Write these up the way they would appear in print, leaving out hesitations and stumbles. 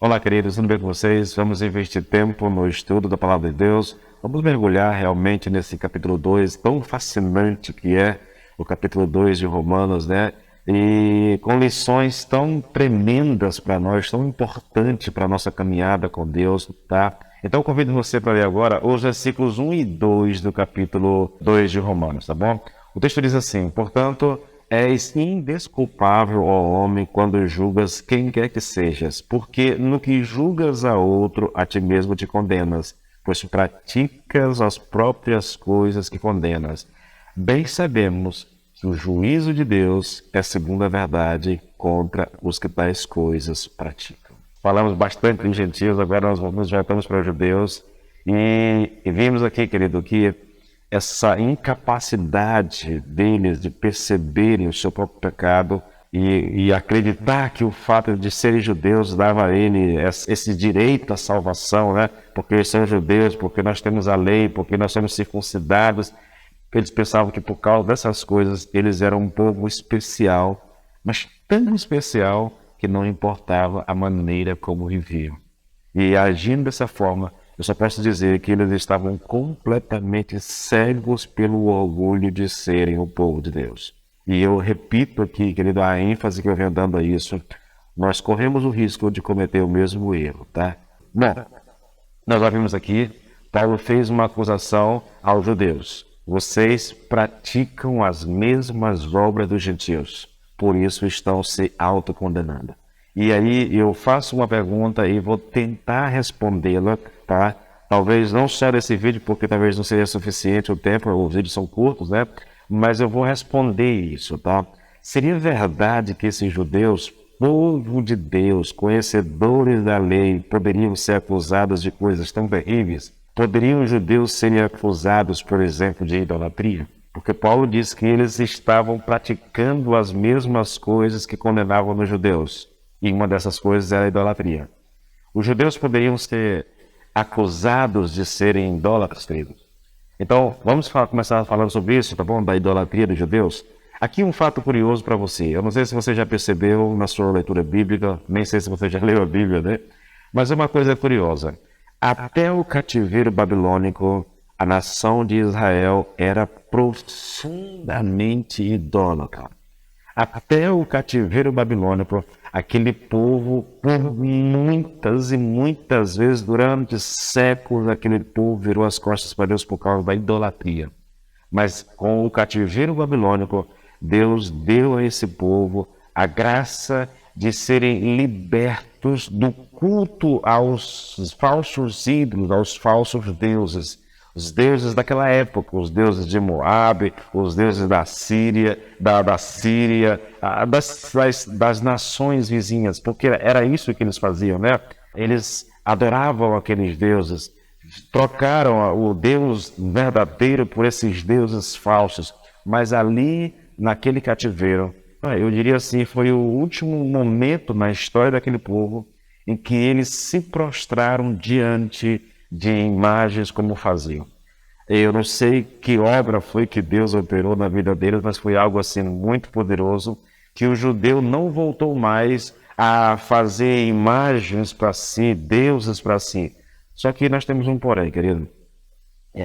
Olá, queridos, tudo bem com vocês? Vamos investir tempo no estudo da Palavra de Deus. Vamos mergulhar realmente nesse capítulo 2, tão fascinante que é o capítulo 2 de Romanos, né? E com lições tão tremendas para nós, tão importantes para a nossa caminhada com Deus, tá? Então, eu convido você para ler agora os versículos 1 e 2 do capítulo 2 de Romanos, tá bom? O texto diz assim: portanto, és indesculpável, ó homem, quando julgas quem quer que sejas, porque no que julgas a outro, a ti mesmo te condenas, pois praticas as próprias coisas que condenas. Bem sabemos que o juízo de Deus é segundo a verdade contra os que tais coisas praticam. Falamos bastante de gentios, agora nós voltamos para os judeus e vimos aqui, querido, que essa incapacidade deles de perceberem o seu próprio pecado e acreditar que o fato de serem judeus dava a eles esse direito à salvação, né? Porque eles são judeus, porque nós temos a lei, porque nós somos circuncidados. Eles pensavam que por causa dessas coisas eles eram um povo especial, mas tão especial que não importava a maneira como viviam. E agindo dessa forma, eu só posso dizer que eles estavam completamente cegos pelo orgulho de serem o povo de Deus. E eu repito aqui, querido, a ênfase que eu venho dando a isso, nós corremos o risco de cometer o mesmo erro, tá? Bom, nós já vimos aqui, Paulo fez uma acusação aos judeus. Vocês praticam as mesmas obras dos gentios, por isso estão se autocondenando. E aí eu faço uma pergunta e vou tentar respondê-la, tá? Talvez não só desse vídeo, porque talvez não seja suficiente o tempo, os vídeos são curtos, né? Mas eu vou responder isso, tá? Seria verdade que esses judeus, povo de Deus, conhecedores da lei, poderiam ser acusados de coisas tão terríveis? Poderiam os judeus serem acusados, por exemplo, de idolatria? Porque Paulo diz que eles estavam praticando as mesmas coisas que condenavam nos judeus. E uma dessas coisas era a idolatria. Os judeus poderiam ser acusados de serem idólatras, queridos. Então, vamos começar falando sobre isso, tá bom? Da idolatria dos judeus. Aqui um fato curioso para você. Eu não sei se você já percebeu na sua leitura bíblica, nem sei se você já leu a Bíblia, né? Mas é uma coisa curiosa. Até o cativeiro babilônico, a nação de Israel era profundamente idólatra. Até o cativeiro babilônico, aquele povo, por muitas e muitas vezes, durante séculos, aquele povo virou as costas para Deus por causa da idolatria. Mas com o cativeiro babilônico, Deus deu a esse povo a graça de serem libertos do culto aos falsos ídolos, aos falsos deuses. Os deuses daquela época, os deuses de Moabe, os deuses da Síria, das nações vizinhas, porque era isso que eles faziam, né? Eles adoravam aqueles deuses, trocaram o Deus verdadeiro por esses deuses falsos, mas ali, naquele cativeiro, eu diria assim, foi o último momento na história daquele povo em que eles se prostraram diante de imagens como faziam. Eu não sei que obra foi que Deus operou na vida deles, mas foi algo assim muito poderoso, que o judeu não voltou mais a fazer imagens para si, deuses para si. Só que nós temos um porém, querido.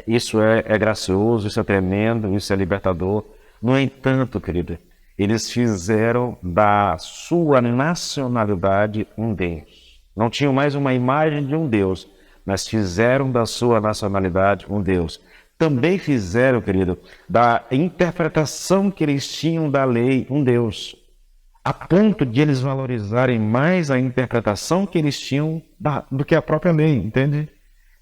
Isso é gracioso, isso é tremendo, isso é libertador. No entanto, querido, eles fizeram da sua nacionalidade um Deus. Não tinham mais uma imagem de um Deus, mas fizeram da sua nacionalidade um Deus. Também fizeram, querido, da interpretação que eles tinham da lei um Deus, a ponto de eles valorizarem mais a interpretação que eles tinham do que a própria lei, entende?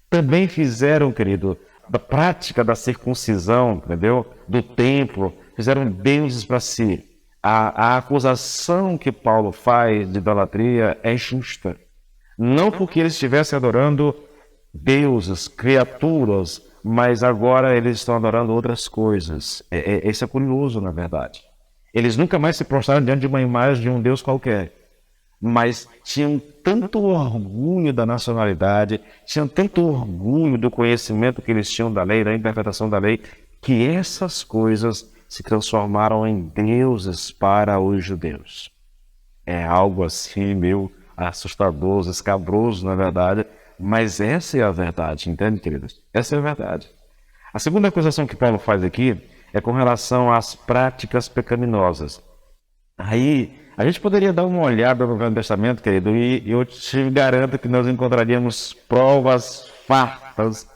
Também fizeram, querido, da prática da circuncisão, entendeu? Do templo, fizeram deuses para si. A acusação que Paulo faz de idolatria é justa. Não porque eles estivessem adorando deuses, criaturas, mas agora eles estão adorando outras coisas. Isso é curioso, na verdade. Eles nunca mais se prostraram diante de uma imagem de um Deus qualquer, mas tinham tanto orgulho da nacionalidade, tinham tanto orgulho do conhecimento que eles tinham da lei, da interpretação da lei, que essas coisas se transformaram em deuses para os judeus. É algo assim, meu, assustadoso, escabroso, na verdade, mas essa é a verdade, entende, queridos? Essa é a verdade. A segunda acusação que Paulo faz aqui é com relação às práticas pecaminosas. Aí, a gente poderia dar uma olhada no Velho Testamento, querido, e eu te garanto que nós encontraríamos provas fartas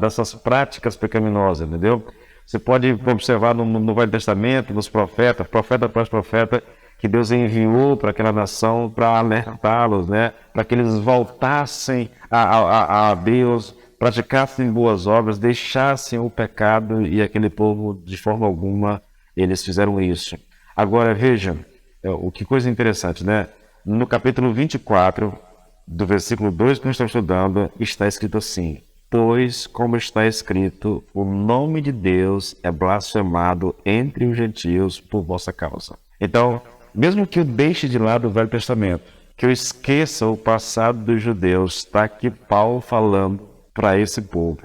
dessas práticas pecaminosas, entendeu? Você pode observar no Velho Testamento, nos profetas, profeta após profeta, que Deus enviou para aquela nação para alertá-los, né? Para que eles voltassem a Deus, praticassem boas obras, deixassem o pecado, e aquele povo, de forma alguma, eles fizeram isso. Agora, veja, que coisa interessante, né? No capítulo 24, do versículo 2 que nós estamos estudando, está escrito assim: pois, como está escrito, o nome de Deus é blasfemado entre os gentios por vossa causa. Então, mesmo que eu deixe de lado o Velho Testamento, que eu esqueça o passado dos judeus, está aqui Paulo falando para esse povo: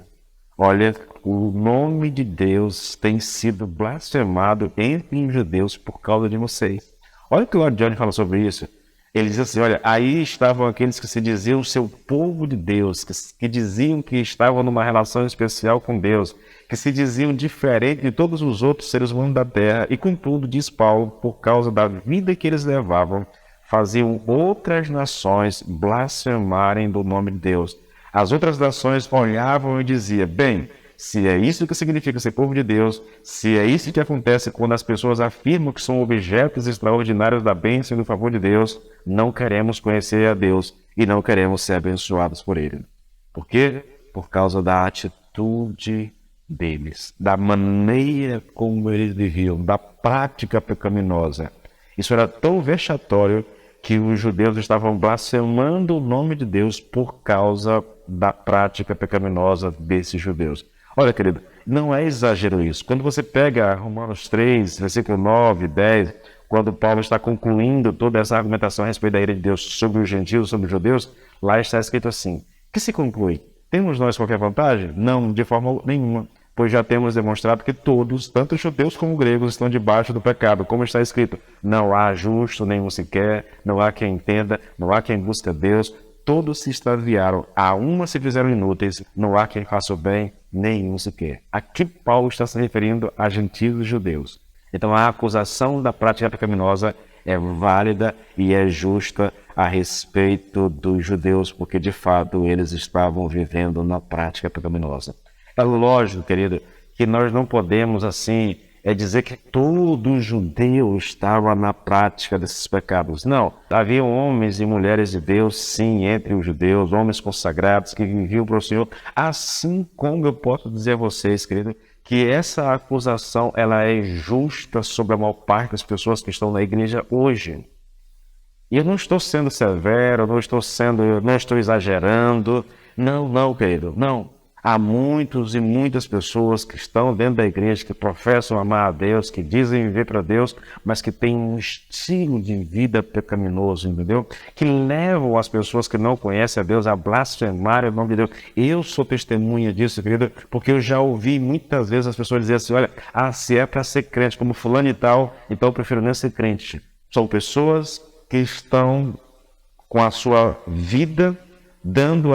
olha, o nome de Deus tem sido blasfemado entre os judeus por causa de vocês. Olha o que o Lord John fala sobre isso. Ele diz assim: olha, aí estavam aqueles que se diziam seu povo de Deus, que diziam que estavam numa relação especial com Deus, que se diziam diferente de todos os outros seres humanos da terra, e contudo, diz Paulo, por causa da vida que eles levavam, faziam outras nações blasfemarem do nome de Deus. As outras nações olhavam e diziam: bem, se é isso que significa ser povo de Deus, se é isso que acontece quando as pessoas afirmam que são objetos extraordinários da bênção e do favor de Deus, não queremos conhecer a Deus e não queremos ser abençoados por Ele. Por quê? Por causa da atitude deles, da maneira como eles viviam, da prática pecaminosa. Isso era tão vexatório que os judeus estavam blasfemando o nome de Deus por causa da prática pecaminosa desses judeus. Olha, querido, não é exagero isso. Quando você pega Romanos 3, versículo 9, 10, quando Paulo está concluindo toda essa argumentação a respeito da ira de Deus sobre os gentios, sobre os judeus, lá está escrito assim: que se conclui? Temos nós qualquer vantagem? Não, de forma nenhuma, pois já temos demonstrado que todos, tanto judeus como gregos, estão debaixo do pecado, como está escrito: não há justo, nenhum sequer, não há quem entenda, não há quem busque a Deus, todos se extraviaram, a uma se fizeram inúteis, não há quem faça o bem, nenhum sequer. Aqui Paulo está se referindo a gentios e judeus. Então a acusação da prática pecaminosa é válida e é justa a respeito dos judeus, porque de fato eles estavam vivendo na prática pecaminosa. É lógico, querido, que nós não podemos assim dizer que todo judeu estava na prática desses pecados. Não, havia homens e mulheres de Deus, sim, entre os judeus, homens consagrados que viviam para o Senhor, assim como eu posso dizer a vocês, querido, que essa acusação ela é justa sobre a maior parte das pessoas que estão na igreja hoje. E eu não estou sendo severo, não estou exagerando, não, querido, não. Há muitos e muitas pessoas que estão dentro da igreja, que professam amar a Deus, que dizem viver para Deus, mas que têm um estilo de vida pecaminoso, entendeu? Que levam as pessoas que não conhecem a Deus a blasfemar o nome de Deus. Eu sou testemunha disso, querido, porque eu já ouvi muitas vezes as pessoas dizerem assim: olha, se é para ser crente como fulano e tal, então eu prefiro nem ser crente. São pessoas que estão com a sua vida dando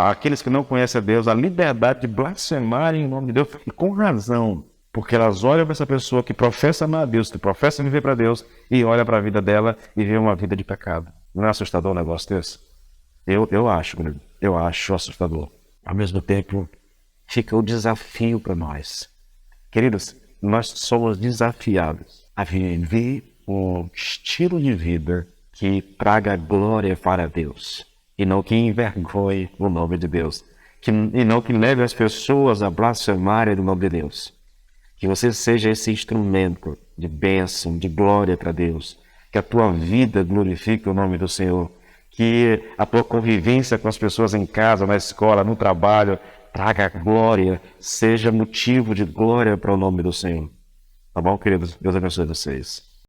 àqueles que não conhecem a Deus a liberdade de blasfemarem o nome de Deus, e com razão, porque elas olham para essa pessoa que professa amar a Deus, que professa viver para Deus, e olha para a vida dela e vê uma vida de pecado. Não é assustador um negócio desse? Eu acho assustador. Ao mesmo tempo, fica o desafio para nós. Queridos, nós somos desafiados a viver um estilo de vida que traga glória para Deus, e não que envergonhe o nome de Deus, e não que leve as pessoas a blasfemarem o nome de Deus. Que você seja esse instrumento de bênção, de glória para Deus, que a tua vida glorifique o nome do Senhor, que a tua convivência com as pessoas em casa, na escola, no trabalho, traga glória, seja motivo de glória para o nome do Senhor. Tá bom, queridos? Deus abençoe vocês.